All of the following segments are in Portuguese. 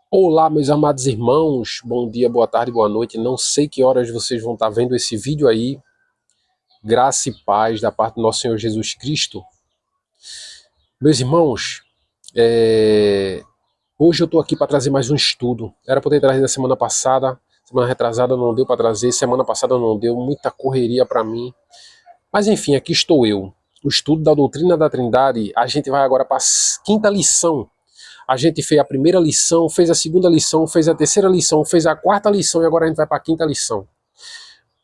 Olá, meus amados irmãos, bom dia, boa tarde, boa noite. Não sei que horas vocês vão estar vendo esse vídeo aí. Graça e paz da parte do nosso Senhor Jesus Cristo. Meus irmãos, hoje eu estou aqui para trazer mais um estudo. Era para ter trazido na semana passada, semana retrasada não deu para trazer, semana passada não deu, muita correria para mim. Mas enfim, aqui estou eu. O estudo da doutrina da Trindade, a gente vai agora para a quinta lição. A gente fez a primeira lição, fez a segunda lição, fez a terceira lição, fez a quarta lição e agora a gente vai para a quinta lição.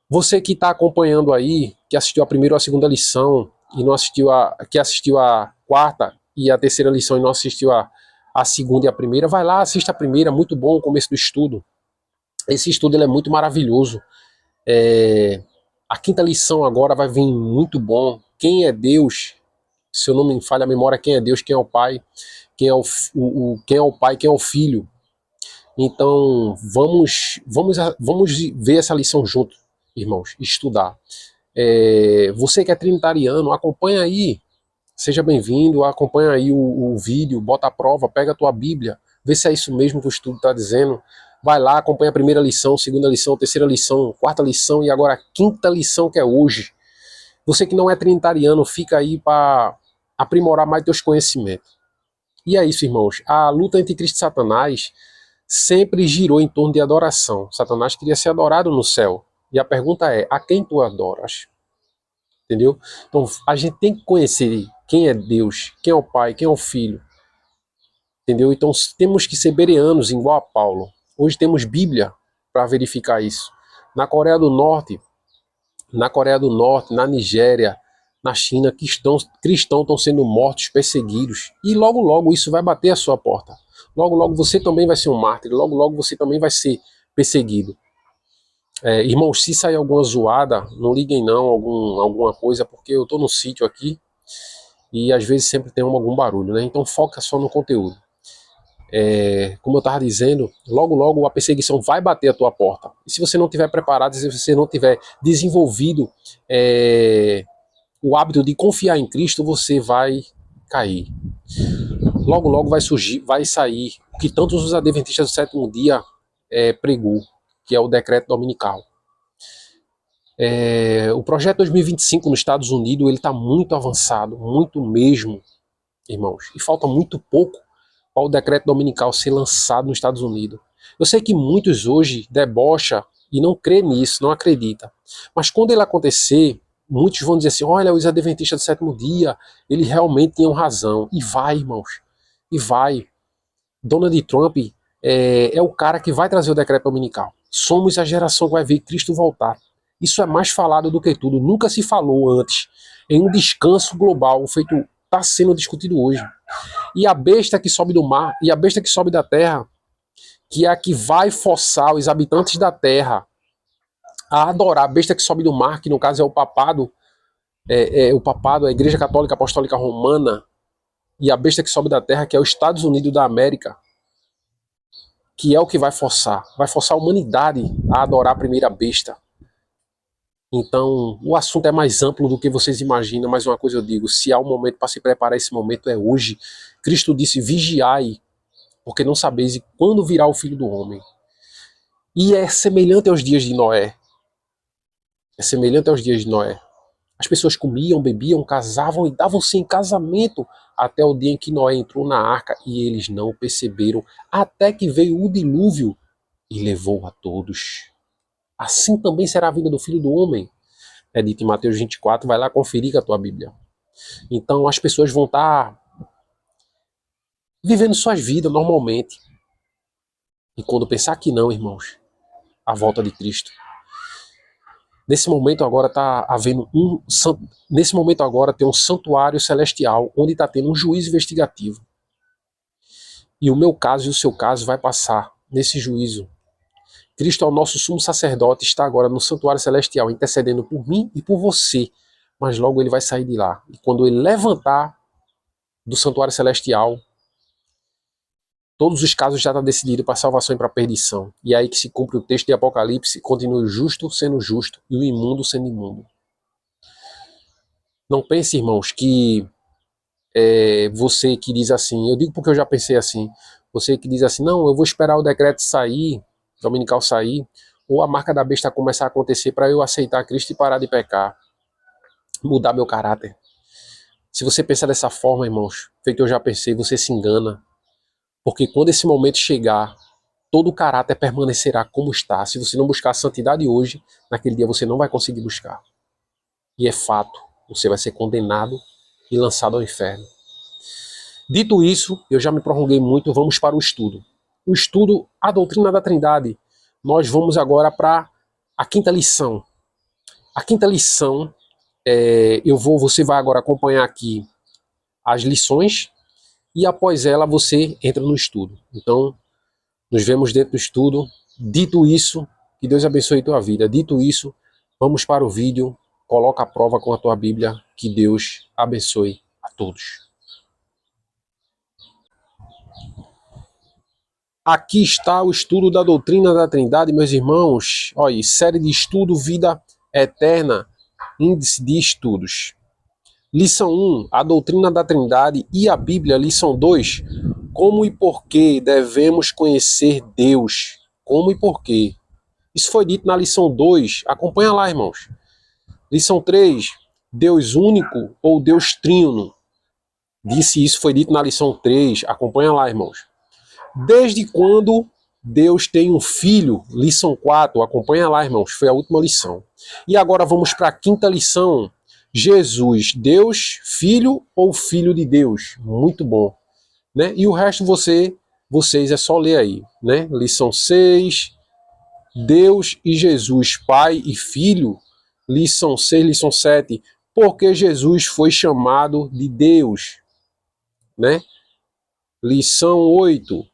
Você que está acompanhando aí, que assistiu a primeira ou a segunda lição e não assistiu que assistiu a quarta e a terceira lição e não assistiu a segunda e a primeira, vai lá, assista a primeira, muito bom o começo do estudo. Esse estudo ele é muito maravilhoso. A quinta lição agora vai vir muito bom. Quem é Deus? Se eu não me falha a memória, quem é Deus, quem é o Pai, quem é quem é o Pai, quem é o Filho. Então, vamos ver essa lição junto, irmãos, estudar. Você que é trinitariano, acompanha aí, seja bem-vindo, acompanha aí o vídeo, bota a prova, pega a tua Bíblia, vê se é isso mesmo que o estudo está dizendo. Vai lá, acompanha a primeira lição, segunda lição, terceira lição, quarta lição e agora a quinta lição que é hoje. Você que não é trinitariano, fica aí para aprimorar mais teus conhecimentos. E é isso, irmãos. A luta entre Cristo e Satanás sempre girou em torno de adoração. Satanás queria ser adorado no céu. E a pergunta é, a quem tu adoras? Entendeu? Então, a gente tem que conhecer quem é Deus, quem é o Pai, quem é o Filho. Entendeu? Então, temos que ser bereanos, igual a Paulo. Hoje temos Bíblia para verificar isso. Na Coreia do Norte, na Nigéria, na China, cristãos estão sendo mortos, perseguidos. E logo, logo isso vai bater a sua porta. Logo, logo você também vai ser um mártir. Logo, logo você também vai ser perseguido. Irmãos, se sair alguma zoada, não liguem não, alguma coisa, porque eu estou no sítio aqui e às vezes sempre tem algum barulho, né? Então foca só no conteúdo. Como eu estava dizendo, logo, logo a perseguição vai bater a tua porta. E se você não estiver preparado, se você não tiver desenvolvido o hábito de confiar em Cristo, você vai cair. Logo, logo vai sair o que tantos os adventistas do sétimo dia pregou, que é o decreto dominical. O projeto 2025 nos Estados Unidos ele está muito avançado, muito mesmo, irmãos, e falta muito pouco para o decreto dominical ser lançado nos Estados Unidos. Eu sei que muitos hoje debocham e não crê nisso, não acredita. Mas quando ele acontecer, muitos vão dizer assim, olha, os adventistas do sétimo dia, eles realmente tinham razão. E vai, irmãos, e vai. Donald Trump é o cara que vai trazer o decreto dominical. Somos a geração que vai ver Cristo voltar. Isso é mais falado do que tudo. Nunca se falou antes em um descanso global feito está sendo discutido hoje. E a besta que sobe do mar e a besta que sobe da terra, que é a que vai forçar os habitantes da terra a adorar a besta que sobe do mar, que no caso é o papado, a Igreja Católica Apostólica Romana, e a besta que sobe da terra, que é os Estados Unidos da América, que é o que vai forçar a humanidade a adorar a primeira besta. Então, o assunto é mais amplo do que vocês imaginam, mas uma coisa eu digo, se há um momento para se preparar, esse momento é hoje. Cristo disse, vigiai, porque não sabeis quando virá o Filho do Homem. E é semelhante aos dias de Noé. É semelhante aos dias de Noé. As pessoas comiam, bebiam, casavam e davam-se em casamento até o dia em que Noé entrou na arca e eles não perceberam, até que veio o dilúvio e levou a todos. Assim também será a vinda do Filho do Homem. É dito em Mateus 24, vai lá conferir com a tua Bíblia. Então as pessoas vão estar vivendo suas vidas normalmente. E quando pensar que não, irmãos, a volta de Cristo. Nesse momento agora está havendo nesse momento agora tem um santuário celestial onde está tendo um juízo investigativo. E o meu caso e o seu caso vai passar nesse juízo. Cristo é o nosso sumo sacerdote, está agora no santuário celestial, intercedendo por mim e por você. Mas logo ele vai sair de lá. E quando ele levantar do santuário celestial, todos os casos já estão decididos para salvação e para perdição. E é aí que se cumpre o texto de Apocalipse, continue o justo sendo justo e o imundo sendo imundo. Não pense, irmãos, que você que diz assim, eu digo porque eu já pensei assim, você que diz assim, não, eu vou esperar o decreto sair, dominical sair, ou a marca da besta começar a acontecer para eu aceitar Cristo e parar de pecar, mudar meu caráter. Se você pensar dessa forma, irmãos, feito eu já pensei, você se engana. Porque quando esse momento chegar, todo o caráter permanecerá como está. Se você não buscar a santidade hoje, naquele dia você não vai conseguir buscar. E é fato, você vai ser condenado e lançado ao inferno. Dito isso, eu já me prolonguei muito, vamos para o estudo. O estudo, a doutrina da Trindade. Nós vamos agora para a quinta lição. A quinta lição, você vai agora acompanhar aqui as lições e após ela você entra no estudo. Então, nos vemos dentro do estudo. Dito isso, que Deus abençoe tua vida. Dito isso, vamos para o vídeo. Coloca a prova com a tua Bíblia. Que Deus abençoe a todos. Aqui está o estudo da doutrina da Trindade, meus irmãos. Olha, série de estudo Vida Eterna, índice de estudos. Lição 1, a doutrina da Trindade e a Bíblia. Lição 2, como e por que devemos conhecer Deus. Como e por quê. Isso foi dito na lição 2. Acompanha lá, irmãos. Lição 3, Deus único ou Deus trino. Isso foi dito na lição 3. Acompanha lá, irmãos. Desde quando Deus tem um filho? Lição 4. Acompanha lá, irmãos. Foi a última lição. E agora vamos para a quinta lição. Jesus, Deus, filho ou filho de Deus? Muito bom. Né? E o resto vocês é só ler aí. Né? Lição 6. Deus e Jesus, Pai e Filho. Lição 6, lição 7. Porque Jesus foi chamado de Deus. Né? Lição 8.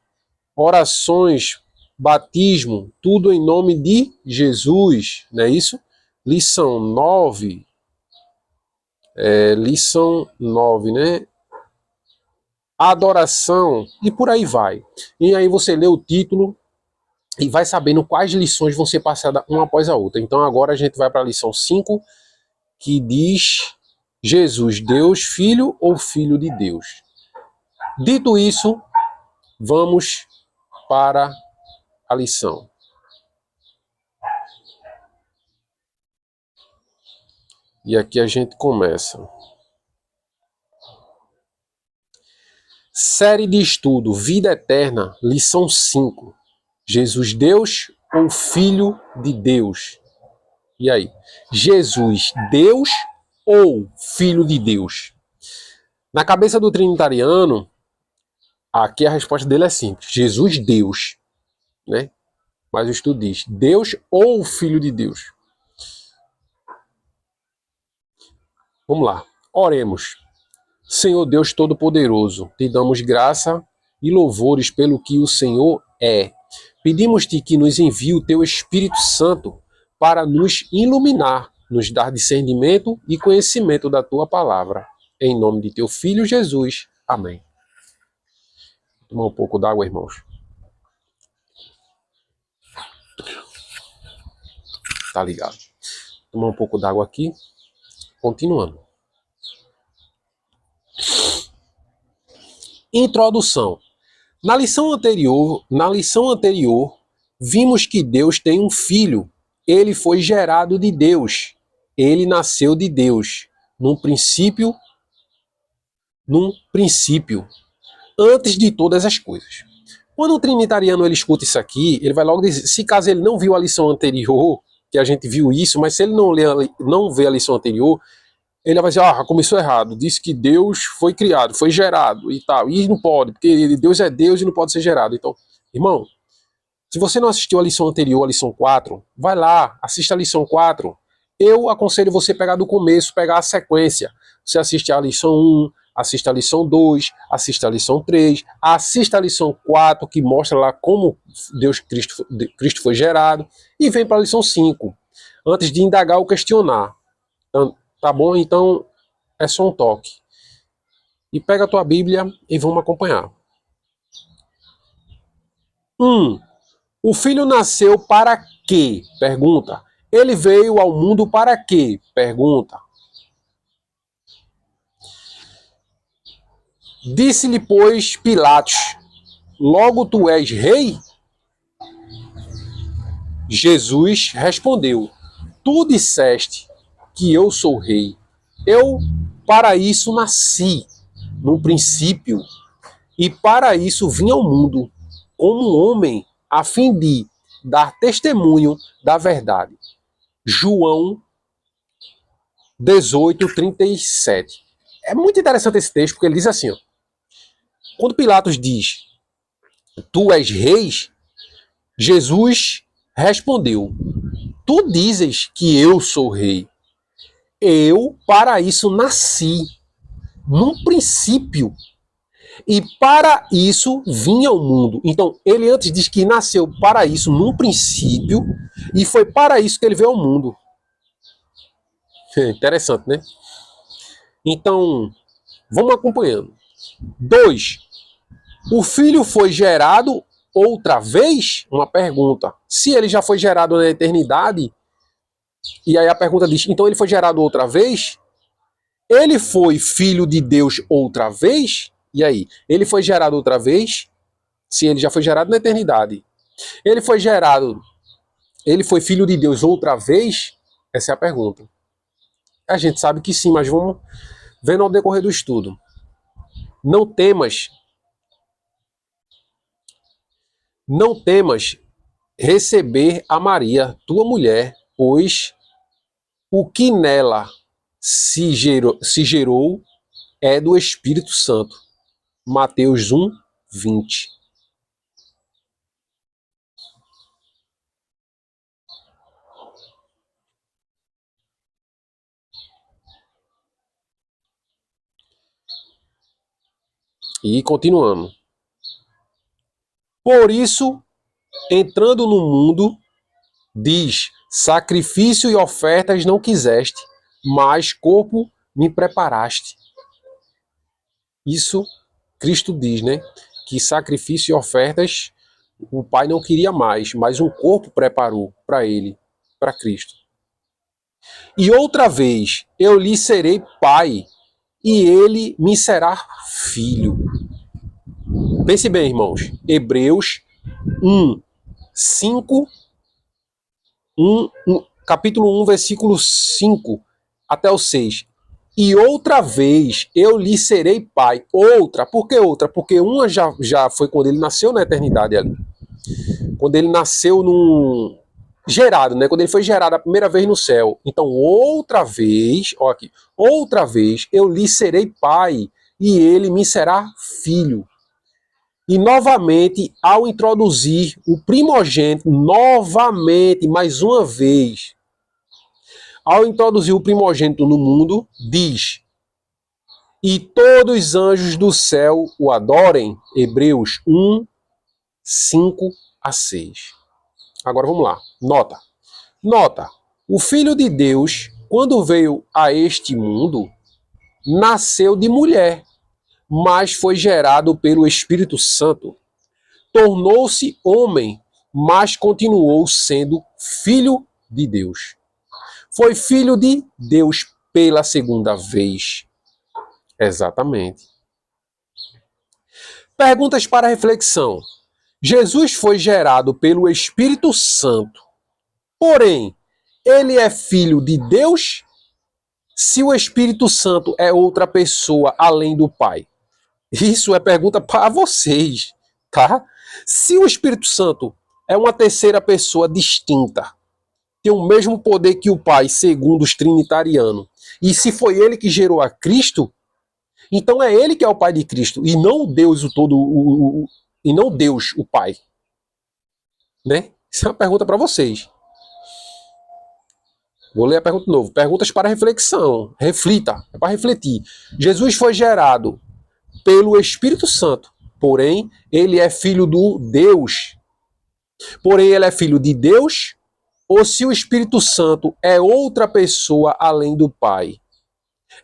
Orações, batismo, tudo em nome de Jesus, não é isso? Lição 9, né? Adoração, e por aí vai. E aí você lê o título e vai sabendo quais lições vão ser passadas uma após a outra. Então agora a gente vai para a lição 5, que diz Jesus, Deus, Filho ou Filho de Deus. Dito isso, vamos para a lição. E aqui a gente começa. Série de estudo Vida Eterna, lição 5. Jesus Deus ou Filho de Deus? E aí? Jesus Deus ou Filho de Deus? Na cabeça do trinitariano, aqui a resposta dele é simples. Jesus Deus, né? Mas o estudo diz Deus ou Filho de Deus? Vamos lá. Oremos. Senhor Deus Todo-Poderoso, te damos graça e louvores pelo que o Senhor é. Pedimos-te que nos envie o teu Espírito Santo para nos iluminar, nos dar discernimento e conhecimento da tua palavra. Em nome de teu Filho Jesus. Amém. Vou tomar um pouco d'água, irmãos. Tá ligado. Vou tomar um pouco d'água aqui. Continuando. Introdução. Na lição anterior, vimos que Deus tem um filho. Ele foi gerado de Deus. Ele nasceu de Deus. Num princípio, antes de todas as coisas. Quando o trinitariano ele escuta isso aqui, ele vai logo dizer, se caso ele não viu a lição anterior, que a gente viu isso, mas se ele não vê a lição anterior, ele vai dizer, começou errado, disse que Deus foi criado, foi gerado e tal, e não pode, porque Deus é Deus e não pode ser gerado. Então, irmão, se você não assistiu a lição anterior, a lição 4, vai lá, assista a lição 4. Eu aconselho você pegar do começo, pegar a sequência. Você assiste a lição 1, assista a lição 2, assista a lição 3, assista a lição 4, que mostra lá como Cristo foi gerado, e vem para a lição 5, antes de indagar ou questionar. Tá bom? Então, é só um toque. E pega a tua Bíblia e vamos acompanhar. 1. O filho nasceu para quê? Pergunta. Ele veio ao mundo para quê? Pergunta. Disse-lhe, pois, Pilatos: logo tu és rei? Jesus respondeu: tu disseste que eu sou rei. Eu para isso nasci, no princípio, e para isso vim ao mundo, como homem, a fim de dar testemunho da verdade. João 18:37. É muito interessante esse texto, porque ele diz assim, ó, quando Pilatos diz, tu és rei, Jesus respondeu, tu dizes que eu sou rei. Eu para isso nasci, num princípio, e para isso vim ao mundo. Então, ele antes diz que nasceu para isso num princípio, e foi para isso que ele veio ao mundo. Interessante, né? Então, vamos acompanhando. 2. O filho foi gerado outra vez? Uma pergunta. Se ele já foi gerado na eternidade, e aí a pergunta diz, então ele foi gerado outra vez? Ele foi filho de Deus outra vez? E aí? Ele foi gerado outra vez? Se ele já foi gerado na eternidade. Ele foi filho de Deus outra vez? Essa é a pergunta. A gente sabe que sim, mas vamos vendo ao decorrer do estudo. Não temas receber a Maria, tua mulher, pois o que nela se gerou é do Espírito Santo. Mateus 1:20. E continuando. Por isso, entrando no mundo, diz, sacrifício e ofertas não quiseste, mas corpo me preparaste. Isso Cristo diz, né? Que sacrifício e ofertas o Pai não queria mais, mas um corpo preparou para ele, para Cristo. E outra vez eu lhe serei pai, e ele me será filho. Pense bem, irmãos. Hebreus 1, 5, capítulo 1, versículo 5 até o 6. E outra vez eu lhe serei pai. Outra, por que outra? Porque uma já foi quando ele nasceu na eternidade ali. Quando ele nasceu gerado, né? Quando ele foi gerado a primeira vez no céu. Então, outra vez, ó aqui, outra vez eu lhe serei pai e ele me será filho. E novamente, ao introduzir o primogênito, novamente, mais uma vez, ao introduzir o primogênito no mundo, diz, e todos os anjos do céu o adorem, Hebreus 1, 5 a 6. Agora vamos lá, nota, o Filho de Deus, quando veio a este mundo, nasceu de mulher, mas foi gerado pelo Espírito Santo. Tornou-se homem, mas continuou sendo filho de Deus. Foi filho de Deus pela segunda vez. Exatamente. Perguntas para reflexão. Jesus foi gerado pelo Espírito Santo. Porém, ele é filho de Deus? Se o Espírito Santo é outra pessoa além do Pai? Isso é pergunta para vocês, tá? Se o Espírito Santo é uma terceira pessoa distinta, tem o mesmo poder que o Pai, segundo os trinitarianos, e se foi ele que gerou a Cristo, então é ele que é o Pai de Cristo, e não Deus o todo, e não Deus o Pai. Né? Isso é uma pergunta para vocês. Vou ler a pergunta de novo. Perguntas para reflexão. Reflita, é para refletir. Jesus foi gerado pelo Espírito Santo, porém, ele é filho do Deus. Porém, ele é filho de Deus, ou se o Espírito Santo é outra pessoa além do Pai?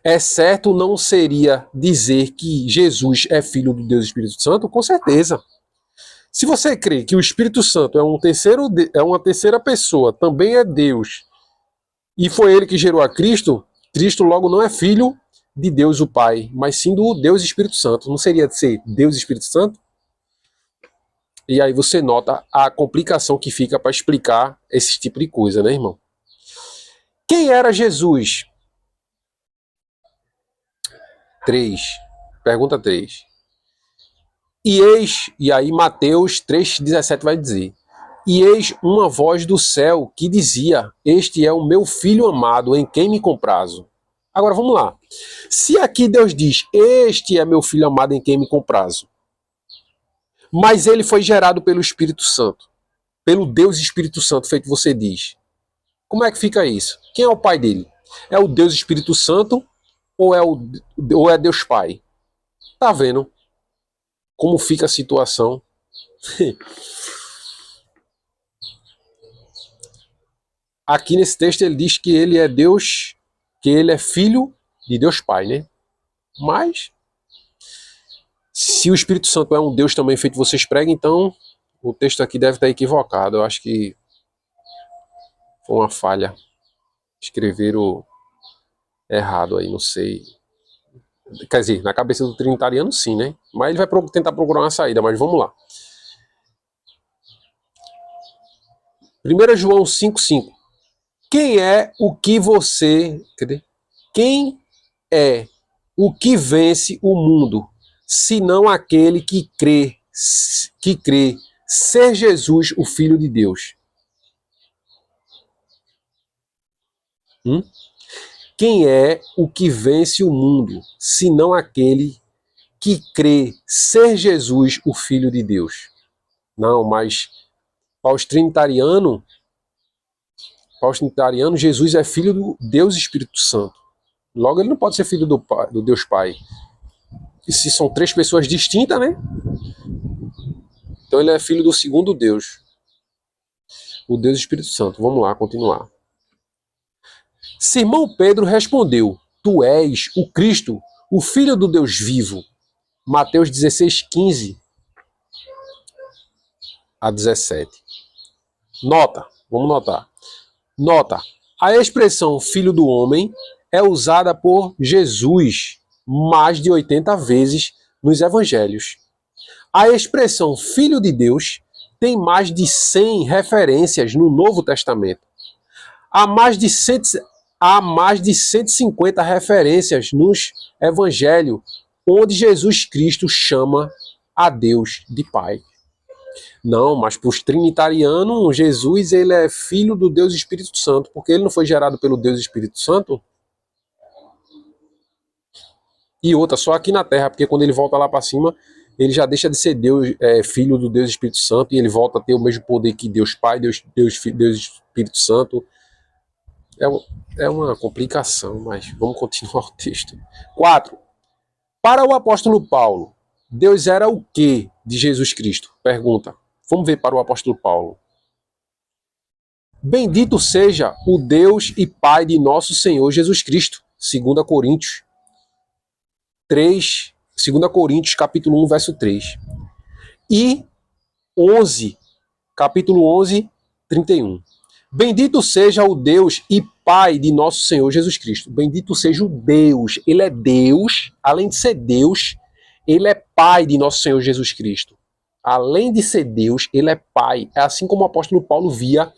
É certo não seria dizer que Jesus é filho do Deus e Espírito Santo? Com certeza. Se você crê que o Espírito Santo é uma terceira pessoa, também é Deus, e foi ele que gerou a Cristo, Cristo logo não é filho de Deus o Pai, mas sim do Deus Espírito Santo. Não seria de ser Deus Espírito Santo? E aí você nota a complicação que fica para explicar esse tipo de coisa, né, irmão? Quem era Jesus? 3. Pergunta 3. E aí Mateus 3,17 vai dizer: e eis uma voz do céu que dizia: este é o meu filho amado, em quem me comprazo. Agora vamos lá. Se aqui Deus diz: este é meu filho amado, em quem me comprazo, mas ele foi gerado pelo Espírito Santo, pelo Deus Espírito Santo, feito você diz, como é que fica isso? Quem é o pai dele? É o Deus Espírito Santo ou é Deus Pai? Tá vendo como fica a situação? Aqui nesse texto ele diz que ele é Deus, que ele é filho de Deus Pai, né? Mas, se o Espírito Santo é um Deus também feito vocês pregam, então o texto aqui deve estar equivocado. Eu acho que foi uma falha. Escreveram errado aí, não sei. Quer dizer, na cabeça do trinitariano sim, né? Mas ele vai tentar procurar uma saída, mas vamos lá. 1 João 5,5. Quem é o que você... Quem é o que vence o mundo, senão aquele que crê ser Jesus o Filho de Deus? Quem é o que vence o mundo, senão aquele que crê ser Jesus o Filho de Deus? Não, mas para os trinitarianos, Jesus é filho do Deus Espírito Santo. Logo, ele não pode ser filho do Deus Pai. E se são três pessoas distintas, né? Então ele é filho do segundo Deus, o Deus Espírito Santo. Vamos lá, continuar. Simão Pedro respondeu: tu és o Cristo, o Filho do Deus vivo. Mateus 16:15 a 17. Vamos notar. Nota, a expressão filho do homem é usada por Jesus mais de 80 vezes nos evangelhos. A expressão filho de Deus tem mais de 100 referências no Novo Testamento. Há mais de 150 referências nos evangelhos onde Jesus Cristo chama a Deus de Pai. Não, mas para os trinitarianos, Jesus ele é filho do Deus Espírito Santo, porque ele não foi gerado pelo Deus Espírito Santo. E outra, só aqui na Terra, porque quando ele volta lá para cima, ele já deixa de ser Deus, filho do Deus Espírito Santo, e ele volta a ter o mesmo poder que Deus Pai, Deus Espírito Santo. É uma complicação, mas vamos continuar o texto. 4. Para o apóstolo Paulo, Deus era o que de Jesus Cristo? Pergunta. Vamos ver para o apóstolo Paulo. Bendito seja o Deus e Pai de nosso Senhor Jesus Cristo. 2 Coríntios 3, 2 Coríntios capítulo 1, verso 3. E 11, capítulo 11, 31. Bendito seja o Deus e Pai de nosso Senhor Jesus Cristo. Bendito seja o Deus. Ele é Deus, além de ser Deus, ele é Pai de nosso Senhor Jesus Cristo. Além de ser Deus, ele é Pai. É assim como o apóstolo Paulo via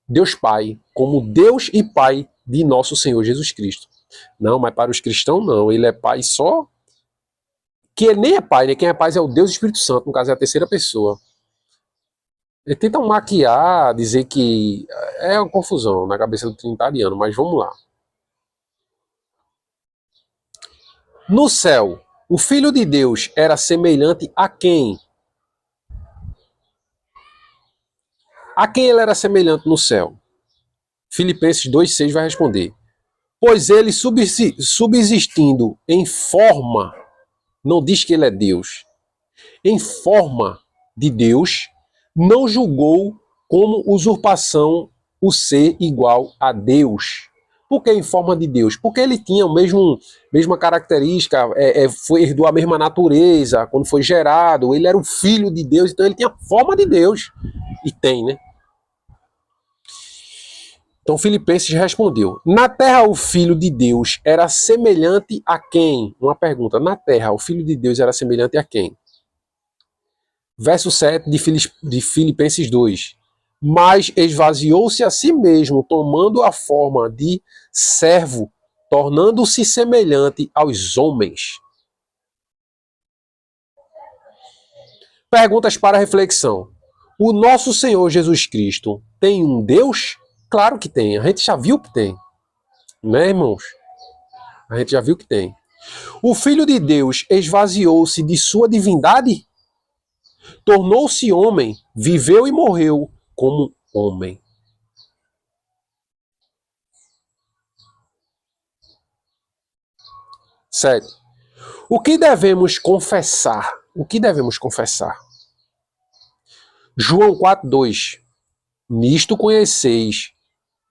Deus Pai, como Deus e Pai de nosso Senhor Jesus Cristo. Não, mas para os cristãos não. Ele é Pai só... Que ele nem é Pai, né? Quem é Pai é o Deus Espírito Santo, no caso é a terceira pessoa. Ele tenta maquiar, dizer que é uma confusão na cabeça do trinitariano, mas vamos lá. No céu, o Filho de Deus era semelhante a quem? A quem ele era semelhante no céu? Filipenses 2,6 vai responder. Pois ele subsistindo em forma, não diz que ele é Deus, em forma de Deus, não julgou como usurpação o ser igual a Deus. Por que em forma de Deus? Porque ele tinha a mesma característica, herdou a mesma natureza, quando foi gerado, ele era o filho de Deus, então ele tinha a forma de Deus. E tem, né? Então Filipenses respondeu: na terra o Filho de Deus era semelhante a quem? Uma pergunta. Na terra o Filho de Deus era semelhante a quem? Verso 7 de Filipenses 2. Mas esvaziou-se a si mesmo, tomando a forma de servo, tornando-se semelhante aos homens. Perguntas para reflexão. O nosso Senhor Jesus Cristo tem um Deus? Claro que tem. A gente já viu que tem. Né, irmãos? A gente já viu que tem. O Filho de Deus esvaziou-se de sua divindade? Tornou-se homem, viveu e morreu como homem. Sério. O que devemos confessar? O que devemos confessar? João 4,2. Nisto conheceis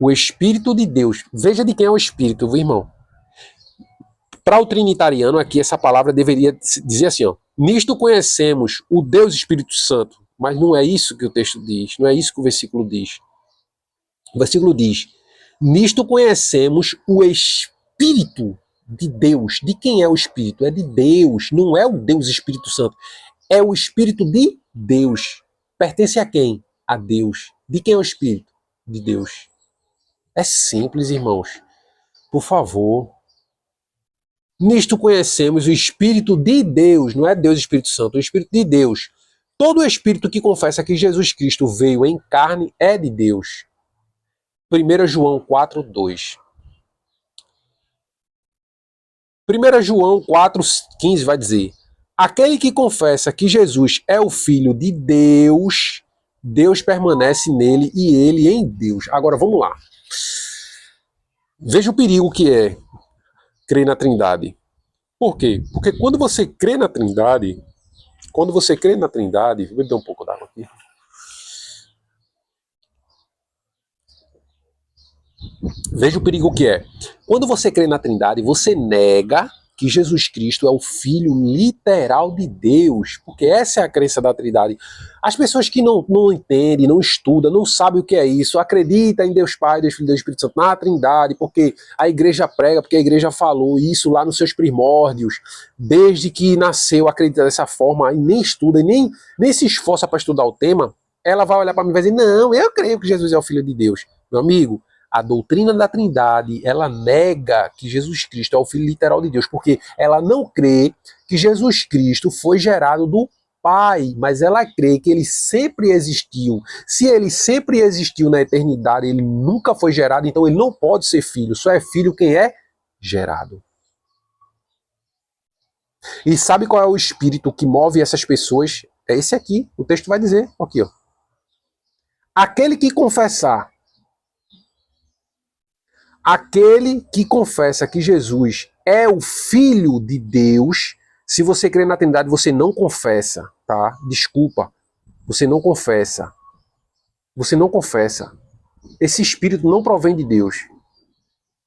o Espírito de Deus. Veja de quem é o Espírito, viu, irmão? Para o trinitariano, aqui essa palavra deveria dizer assim, ó. Nisto conhecemos o Deus Espírito Santo. Mas não é isso que o texto diz. Não é isso que o versículo diz. O versículo diz: nisto conhecemos o Espírito de Deus. De quem é o Espírito? É de Deus. Não é o Deus Espírito Santo. É o Espírito de Deus. Pertence a quem? A Deus. De quem é o Espírito? De Deus. É simples, irmãos. Por favor. Nisto conhecemos o Espírito de Deus. Não é Deus Espírito Santo, é o Espírito de Deus. Todo espírito que confessa que Jesus Cristo veio em carne é de Deus. 1 João 4,2. 1 João 4,15 vai dizer: aquele que confessa que Jesus é o Filho de Deus, Deus permanece nele e ele em Deus. Agora vamos lá. Veja o perigo que é crer na Trindade. Por quê? Porque quando você crê na Trindade, vou beber um pouco d'água aqui. Veja o perigo que é. Quando você crê na Trindade, você nega que Jesus Cristo é o Filho literal de Deus, porque essa é a crença da Trindade. As pessoas que não entendem, não estudam, não sabem o que é isso, acreditam em Deus Pai, Deus Filho, Deus Espírito Santo, na Trindade, porque a igreja prega, porque a igreja falou isso lá nos seus primórdios, desde que nasceu, acredita dessa forma, e nem estuda, e nem se esforça para estudar o tema, ela vai olhar para mim e vai dizer: não, eu creio que Jesus é o Filho de Deus. Meu amigo, a doutrina da Trindade, ela nega que Jesus Cristo é o Filho literal de Deus, porque ela não crê que Jesus Cristo foi gerado do Pai, mas ela crê que ele sempre existiu. Se ele sempre existiu na eternidade, ele nunca foi gerado, então ele não pode ser filho. Só é filho quem é gerado. E sabe qual é o espírito que move essas pessoas? É esse aqui. O texto vai dizer, aqui, ó. Aquele que confessa que Jesus é o Filho de Deus, se você crê na Trindade, você não confessa, tá? Desculpa. Você não confessa. Você não confessa. Esse espírito não provém de Deus.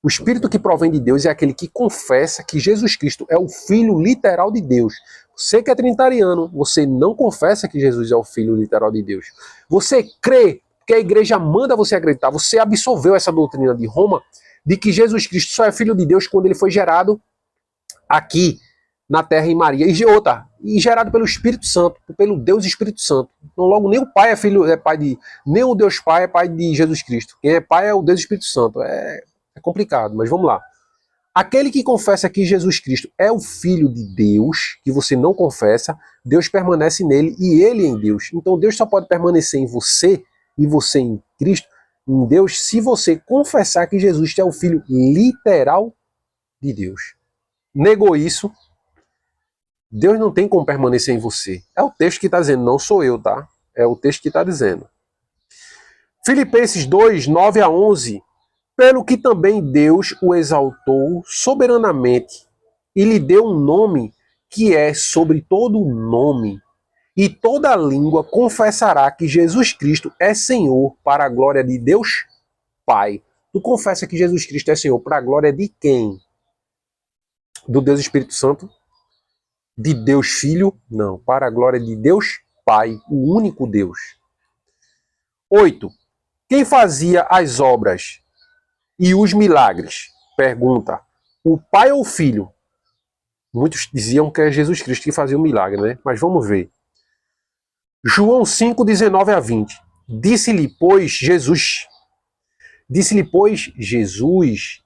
O espírito que provém de Deus é aquele que confessa que Jesus Cristo é o Filho literal de Deus. Você que é trinitariano, você não confessa que Jesus é o Filho literal de Deus. Você crê, porque a igreja manda você acreditar, você absorveu essa doutrina de Roma, de que Jesus Cristo só é Filho de Deus quando ele foi gerado aqui na terra em Maria, e gerado pelo Espírito Santo, pelo Deus Espírito Santo. Então logo nem o Pai é filho, é pai de, nem o Deus Pai é pai de Jesus Cristo. Quem é pai é o Deus Espírito Santo. É complicado, mas vamos lá. Aquele que confessa que Jesus Cristo é o Filho de Deus, que você não confessa, Deus permanece nele e ele em Deus. Então Deus só pode permanecer em você e você em Cristo, em Deus, se você confessar que Jesus é o Filho literal de Deus. Negou isso, Deus não tem como permanecer em você. É o texto que está dizendo, não sou eu, tá? É o texto que está dizendo. Filipenses 2, 9 a 11. Pelo que também Deus o exaltou soberanamente e lhe deu um nome que é sobre todo o nome, e toda língua confessará que Jesus Cristo é Senhor para a glória de Deus Pai. Tu confessa que Jesus Cristo é Senhor para a glória de quem? Do Deus Espírito Santo? De Deus Filho? Não, para a glória de Deus Pai, o único Deus. 8. Quem fazia as obras? E os milagres? Pergunta, o pai ou o filho? Muitos diziam que é Jesus Cristo que fazia o milagre, né? Mas vamos ver. João 5, 19 a 20. Disse-lhe, pois, Jesus,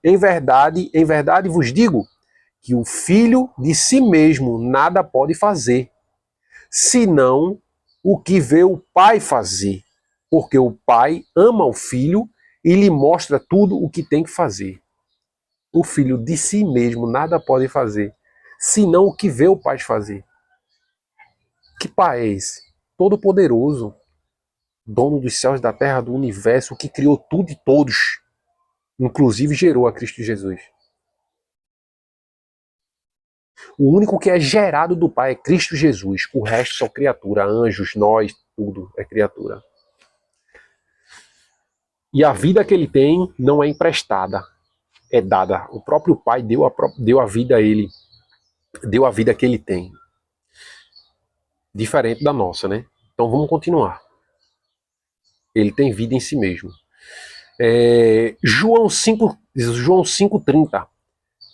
em verdade vos digo, que o filho de si mesmo nada pode fazer, senão o que vê o pai fazer, porque o pai ama o filho e lhe mostra tudo o que tem que fazer. O filho de si mesmo nada pode fazer, senão o que vê o pai fazer. Que pai é esse? Todo-poderoso, dono dos céus, da terra, do universo, que criou tudo e todos, inclusive gerou a Cristo Jesus. O único que é gerado do Pai é Cristo Jesus. O resto são criatura, anjos, nós, tudo é criatura. E a vida que ele tem não é emprestada, é dada. O próprio Pai deu a vida a ele, deu a vida que ele tem. Diferente da nossa, né? Então vamos continuar. Ele tem vida em si mesmo. João 5,30.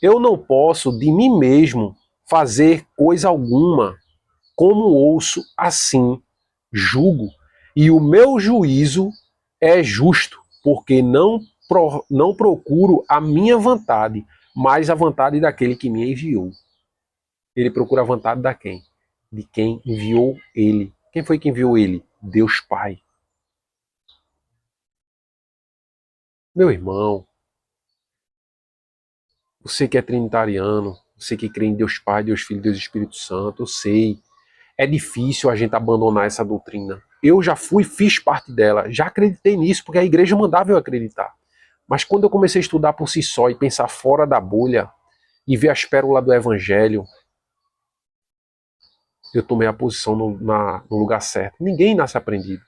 Eu não posso de mim mesmo fazer coisa alguma. Como ouço, assim julgo. E o meu juízo é justo, porque não procuro a minha vontade, mas a vontade daquele que me enviou. Ele procura a vontade da quem? De quem enviou ele. Quem foi que enviou ele? Deus Pai. Meu irmão, você que é trinitariano, você que crê em Deus Pai, Deus Filho, Deus Espírito Santo, eu sei. É difícil a gente abandonar essa doutrina. Eu já fiz parte dela, já acreditei nisso, porque a igreja mandava eu acreditar. Mas quando eu comecei a estudar por si só e pensar fora da bolha, e ver as pérolas do evangelho, eu tomei a posição no lugar certo. Ninguém nasce aprendido.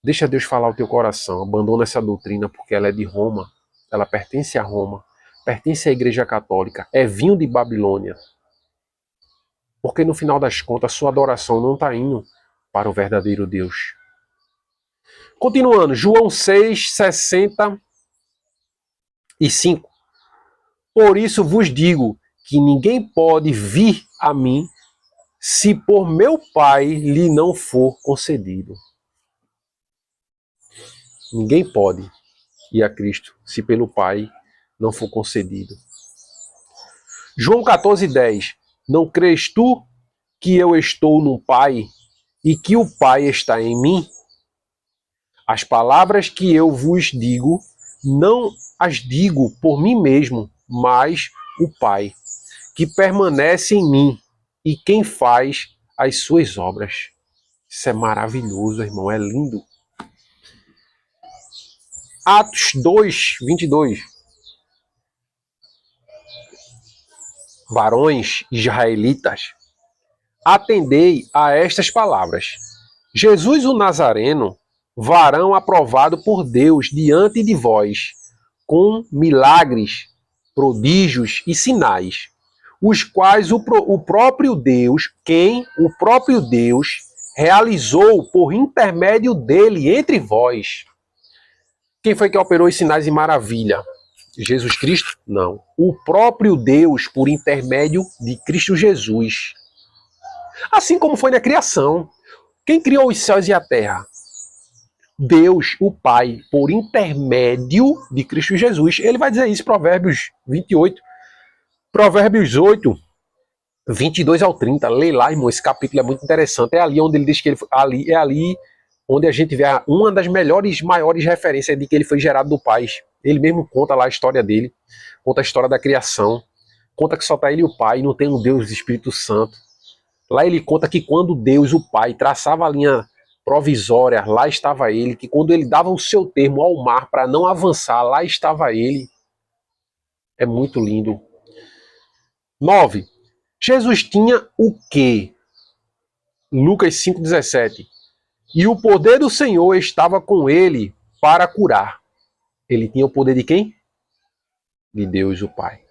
Deixa Deus falar o teu coração, abandona essa doutrina, porque ela é de Roma, ela pertence a Roma, pertence à igreja católica, é vinho de Babilônia. Porque no final das contas, sua adoração não está indo para o verdadeiro Deus. Continuando, João 6, 65. Por isso vos digo que ninguém pode vir a mim se por meu Pai lhe não for concedido. Ninguém pode ir a Cristo se pelo Pai não for concedido. João 14, 10. Não crês tu que eu estou no Pai e que o Pai está em mim? As palavras que eu vos digo, não as digo por mim mesmo, mas o Pai, que permanece em mim, e quem faz as suas obras. Isso é maravilhoso, irmão, é lindo. Atos 2, 22. Varões israelitas, atendei a estas palavras. Jesus o Nazareno, varão aprovado por Deus diante de vós, com milagres, prodígios e sinais, os quais o próprio Deus, o próprio Deus realizou por intermédio dele entre vós. Quem foi que operou os sinais e maravilha? Jesus Cristo? Não. O próprio Deus por intermédio de Cristo Jesus. Assim como foi na criação. Quem criou os céus e a terra? Deus, o Pai, por intermédio de Cristo Jesus. Ele vai dizer isso em Provérbios 28. Provérbios 8, 22 ao 30. Lê lá, irmão, esse capítulo é muito interessante. É ali onde ele diz que é ali onde a gente vê uma das maiores referências de que ele foi gerado do Pai. Ele mesmo conta lá a história dele, conta a história da criação, conta que só está ele e o Pai, não tem um Deus, Espírito Santo. Lá ele conta que quando Deus, o Pai, traçava a linha provisória, lá estava ele, que quando ele dava o seu termo ao mar para não avançar, lá estava ele. É muito lindo. 9. Jesus tinha o quê? Lucas 5,17. E o poder do Senhor estava com ele para curar. Ele tinha o poder de quem? De Deus, o Pai.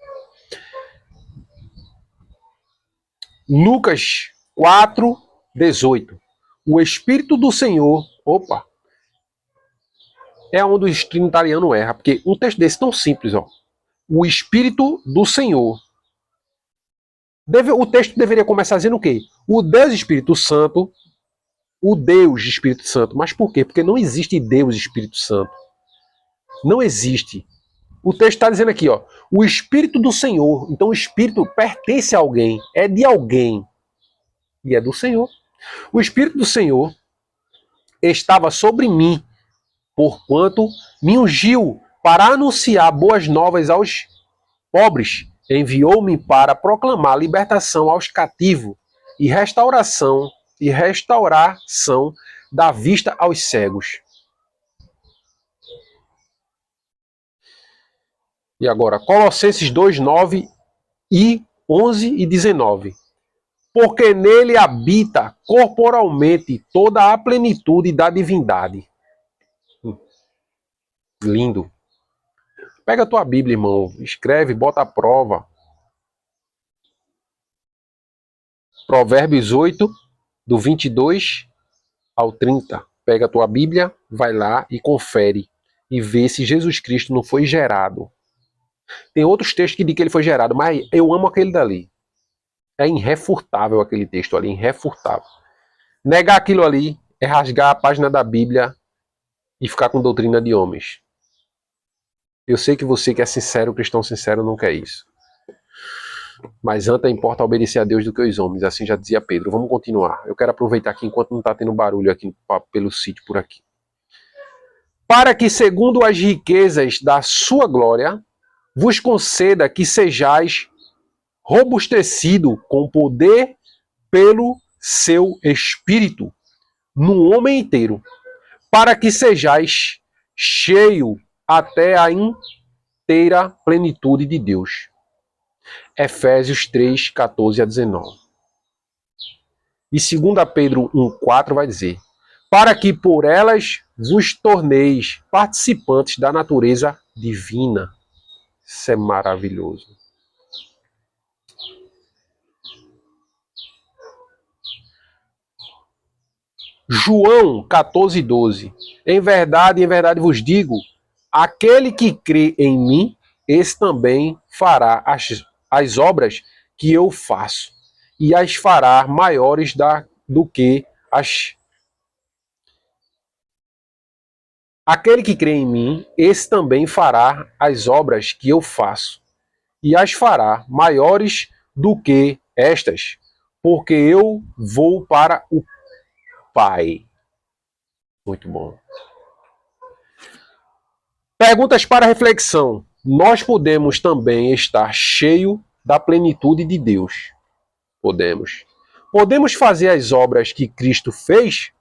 Lucas 4:18. O Espírito do Senhor, é onde o trinitariano erra, porque um texto desse tão simples, ó. O Espírito do Senhor. O texto deveria começar dizendo o quê? O Deus Espírito Santo, o Deus Espírito Santo. Mas por quê? Porque não existe Deus Espírito Santo. Não existe. O texto está dizendo aqui, ó, o Espírito do Senhor. Então o Espírito pertence a alguém, é de alguém. E é do Senhor. O Espírito do Senhor estava sobre mim, porquanto me ungiu para anunciar boas novas aos pobres. Enviou-me para proclamar libertação aos cativos e restauração da vista aos cegos. E agora, Colossenses 2, 9 e 11 e 19. Porque nele habita corporalmente toda a plenitude da divindade. Lindo. Pega a tua Bíblia, irmão. Escreve, bota a prova. Provérbios 8, do 22 ao 30. Pega a tua Bíblia, vai lá e confere. E vê se Jesus Cristo não foi gerado. Tem outros textos que dizem que ele foi gerado, mas eu amo aquele dali. É irrefutável aquele texto ali, irrefutável. Negar aquilo ali é rasgar a página da Bíblia e ficar com doutrina de homens. Eu sei que você que é sincero, cristão sincero, não quer isso. Mas antes importa obedecer a Deus do que os homens, assim já dizia Pedro. Vamos continuar. Eu quero aproveitar aqui enquanto não está tendo barulho aqui pelo sítio por aqui. Para que, segundo as riquezas da sua glória, vos conceda que sejais robustecido com poder pelo seu Espírito no homem inteiro, para que sejais cheio até a inteira plenitude de Deus. Efésios 3, 14 a 19. E 2 Pedro 1, 4 vai dizer: para que por elas vos torneis participantes da natureza divina. Isso é maravilhoso. João 14, 12. Em verdade vos digo, aquele que crê em mim, esse também fará as obras que eu faço, e as fará maiores do que as. Aquele que crê em mim, esse também fará as obras que eu faço, e as fará maiores do que estas, porque eu vou para o Pai. Muito bom. Perguntas para reflexão. Nós podemos também estar cheio da plenitude de Deus. Podemos. Podemos fazer as obras que Cristo fez?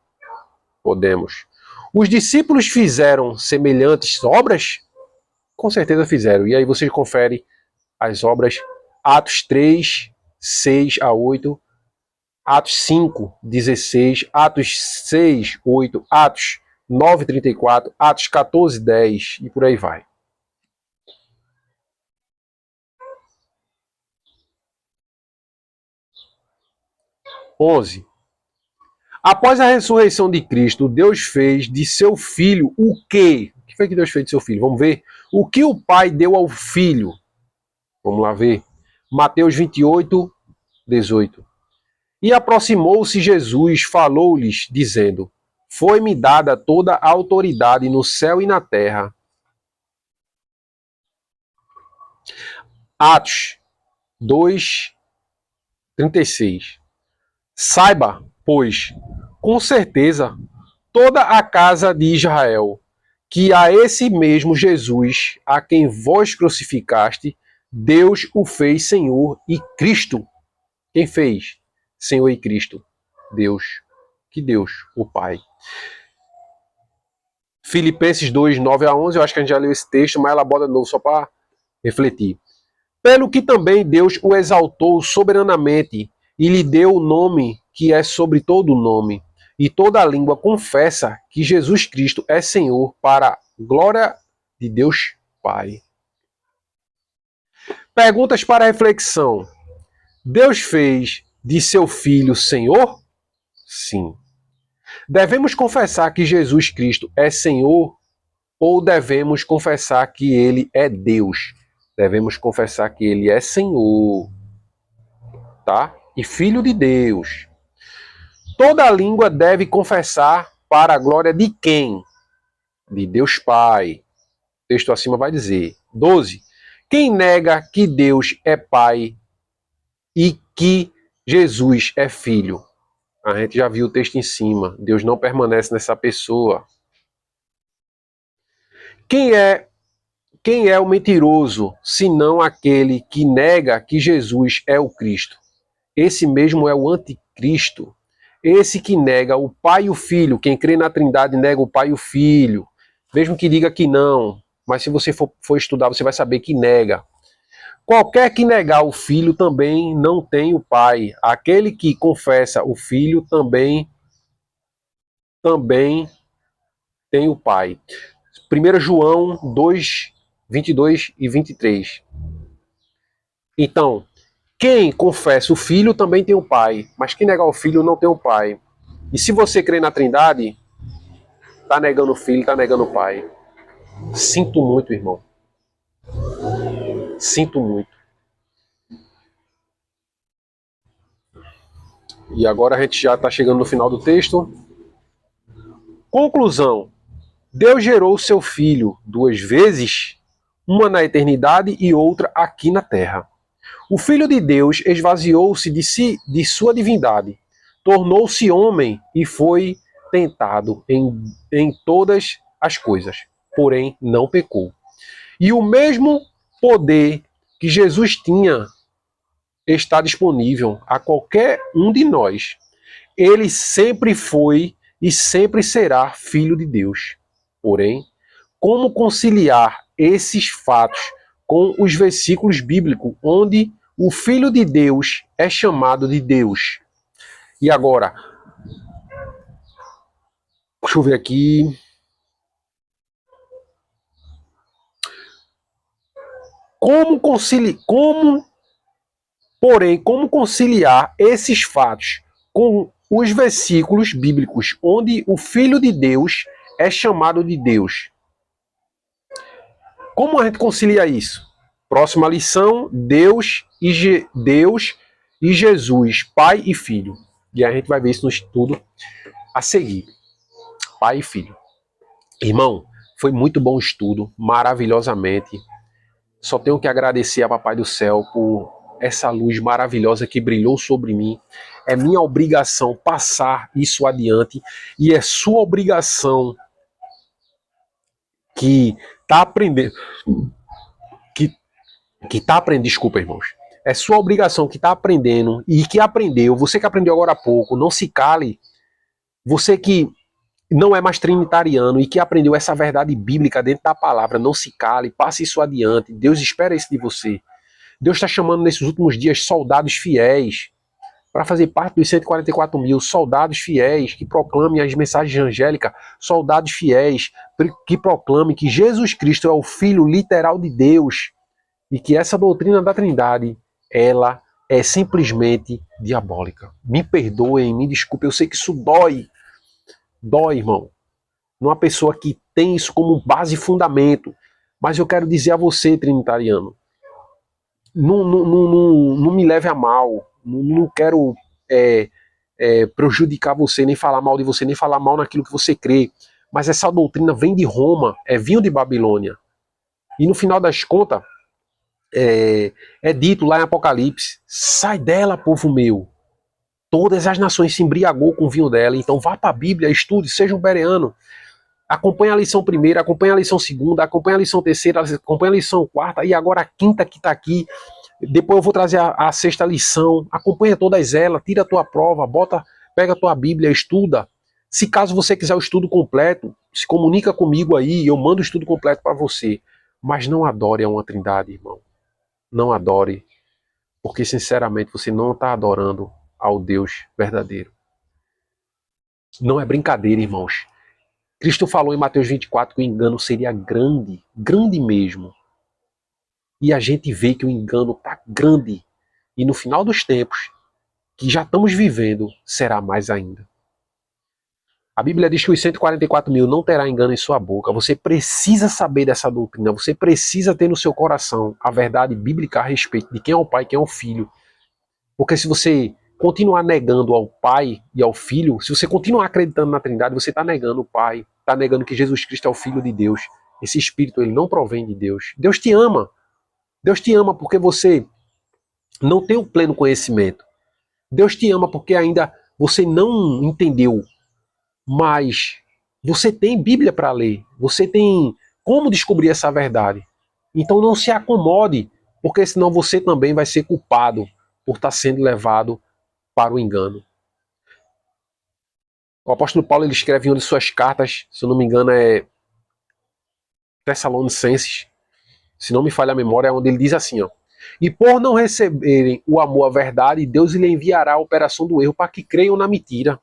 Podemos. Os discípulos fizeram semelhantes obras? Com certeza fizeram. E aí você confere as obras Atos 3, 6 a 8, Atos 5, 16, Atos 6, 8, Atos 9, 34, Atos 14, 10 e por aí vai. Após a ressurreição de Cristo, Deus fez de seu Filho o quê? O que foi que Deus fez de seu Filho? Vamos ver. O que o Pai deu ao Filho? Vamos lá ver. Mateus 28, 18. E aproximou-se Jesus, falou-lhes, dizendo: foi-me dada toda a autoridade no céu e na terra. Atos 2, 36. Saiba, pois, com certeza, toda a casa de Israel, que a esse mesmo Jesus, a quem vós crucificaste, Deus o fez Senhor e Cristo. Quem fez Senhor e Cristo? Deus. Que Deus? O Pai. Filipenses 2, 9 a 11, eu acho que a gente já leu esse texto, mas ela bota de novo só para refletir. Pelo que também Deus o exaltou soberanamente e lhe deu o nome que é sobre todo nome, e toda a língua confessa que Jesus Cristo é Senhor, para a glória de Deus Pai. Perguntas para reflexão. Deus fez de seu Filho Senhor? Sim. Devemos confessar que Jesus Cristo é Senhor Ou devemos confessar que ele é Deus? Devemos confessar que ele é Senhor, tá? E Filho de Deus. Toda língua deve confessar para a glória de quem? De Deus Pai. O texto acima vai dizer. 12. Quem nega que Deus é Pai e que Jesus é Filho? A gente já viu o texto em cima. Deus não permanece nessa pessoa. Quem é o mentiroso, senão aquele que nega que Jesus é o Cristo? Esse mesmo é o anticristo. Esse que nega o Pai e o Filho. Quem crê na Trindade nega o Pai e o Filho. Mesmo que diga que não. Mas se você for estudar, você vai saber que nega. Qualquer que negar o Filho também não tem o Pai. Aquele que confessa o Filho também tem o Pai. 1 João 2, 22 e 23. Então, quem confessa o Filho também tem o Pai, mas quem negar o Filho não tem o Pai. E se você crê na Trindade, está negando o Filho, está negando o Pai. Sinto muito, irmão. Sinto muito. E agora a gente já está chegando no final do texto. Conclusão. Deus gerou seu Filho 2 vezes, uma na eternidade e outra aqui na terra. O Filho de Deus esvaziou-se de sua divindade, tornou-se homem e foi tentado em todas as coisas, porém não pecou. E o mesmo poder que Jesus tinha está disponível a qualquer um de nós. Ele sempre foi e sempre será Filho de Deus. Porém, como conciliar esses fatos com os versículos bíblicos onde o Filho de Deus é chamado de Deus? E agora, deixa eu ver aqui. Como conciliar esses fatos com os versículos bíblicos onde o Filho de Deus é chamado de Deus? Como a gente concilia isso? Próxima lição, Deus e Jesus, Pai e Filho. E a gente vai ver isso no estudo a seguir. Pai e Filho. Irmão, foi muito bom o estudo, maravilhosamente. Só tenho que agradecer a Papai do Céu por essa luz maravilhosa que brilhou sobre mim. É minha obrigação passar isso adiante e é sua obrigação que está aprendendo, desculpa, irmãos. É sua obrigação que está aprendendo e que aprendeu, você que aprendeu agora há pouco, não se cale. Você que não é mais trinitariano e que aprendeu essa verdade bíblica dentro da palavra, não se cale, passe isso adiante. Deus espera isso de você. Deus está chamando nesses últimos dias soldados fiéis para fazer parte dos 144 mil, soldados fiéis que proclamem as mensagens angélicas, soldados fiéis que proclamem que Jesus Cristo é o Filho literal de Deus e que essa doutrina da Trindade, ela é simplesmente diabólica. Me perdoem, me desculpem, eu sei que isso dói. Dói, irmão. Numa pessoa que tem isso como base e fundamento. Mas eu quero dizer a você, trinitariano, não me leve a mal. Não quero prejudicar você, nem falar mal de você, nem falar mal naquilo que você crê. Mas essa doutrina vem de Roma, é vinho de Babilônia. E no final das contas, é dito lá em Apocalipse: sai dela, povo meu. Todas as nações se embriagou com o vinho dela. Então vá para a Bíblia, estude, seja um bereano. Acompanhe a lição primeira, acompanhe a lição segunda, acompanhe a lição terceira, acompanhe a lição quarta e agora a quinta que está aqui. Depois eu vou trazer a sexta lição. Acompanha todas elas, tira a tua prova, pega a tua Bíblia, estuda. Se caso você quiser o estudo completo, se comunica comigo aí, eu mando o estudo completo para você. Mas não adore a uma Trindade, irmão. Não adore, porque sinceramente você não está adorando ao Deus verdadeiro. Não é brincadeira, irmãos. Cristo falou em Mateus 24 que o engano seria grande, grande mesmo. E a gente vê que o engano está grande. E no final dos tempos, que já estamos vivendo, será mais ainda. A Bíblia diz que os 144 mil não terá engano em sua boca. Você precisa saber dessa doutrina, você precisa ter no seu coração a verdade bíblica a respeito de quem é o Pai e quem é o Filho. Porque se você continuar negando ao Pai e ao Filho, se você continuar acreditando na Trindade, você está negando o Pai, está negando que Jesus Cristo é o Filho de Deus. Esse Espírito, ele não provém de Deus. Deus te ama. Deus te ama porque você não tem o pleno conhecimento. Deus te ama porque ainda você não entendeu, mas você tem Bíblia para ler, você tem como descobrir essa verdade. Então não se acomode, porque senão você também vai ser culpado por estar sendo levado para o engano. O apóstolo Paulo ele escreve em uma de suas cartas, se eu não me engano é Tessalonicenses, se não me falha a memória, onde ele diz assim, ó: e por não receberem o amor à verdade, Deus lhe enviará a operação do erro para que creiam na mentira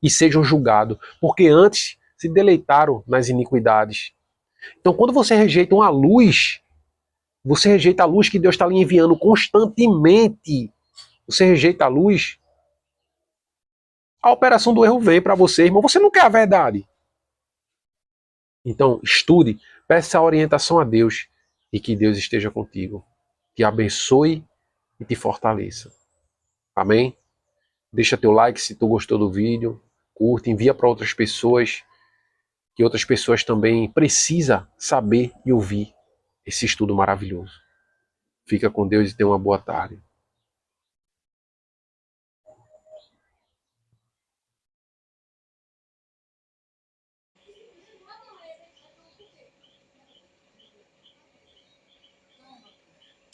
e sejam julgados, porque antes se deleitaram nas iniquidades. Então, quando você rejeita uma luz, você rejeita a luz que Deus está lhe enviando constantemente. Você rejeita a luz, a operação do erro vem para você, irmão. Você não quer a verdade. Então, estude, peça a orientação a Deus e que Deus esteja contigo. Te abençoe e te fortaleça. Amém? Deixa teu like se tu gostou do vídeo. Curte, envia para outras pessoas, que outras pessoas também precisam saber e ouvir esse estudo maravilhoso. Fica com Deus e tenha uma boa tarde.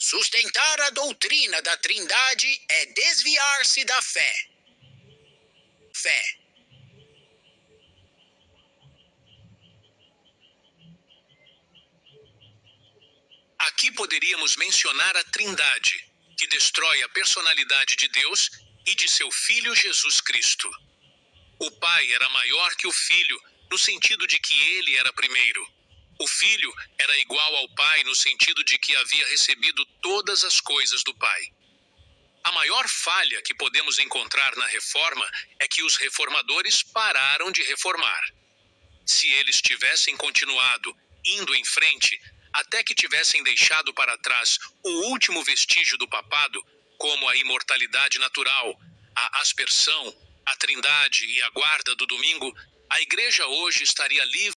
Sustentar a doutrina da Trindade é desviar-se da fé. Aqui poderíamos mencionar a Trindade, que destrói a personalidade de Deus e de seu Filho Jesus Cristo. O Pai era maior que o Filho, no sentido de que ele era primeiro. O Filho era igual ao Pai no sentido de que havia recebido todas as coisas do Pai. A maior falha que podemos encontrar na reforma é que os reformadores pararam de reformar. Se eles tivessem continuado, indo em frente, até que tivessem deixado para trás o último vestígio do papado, como a imortalidade natural, a aspersão, a Trindade e a guarda do domingo, a igreja hoje estaria livre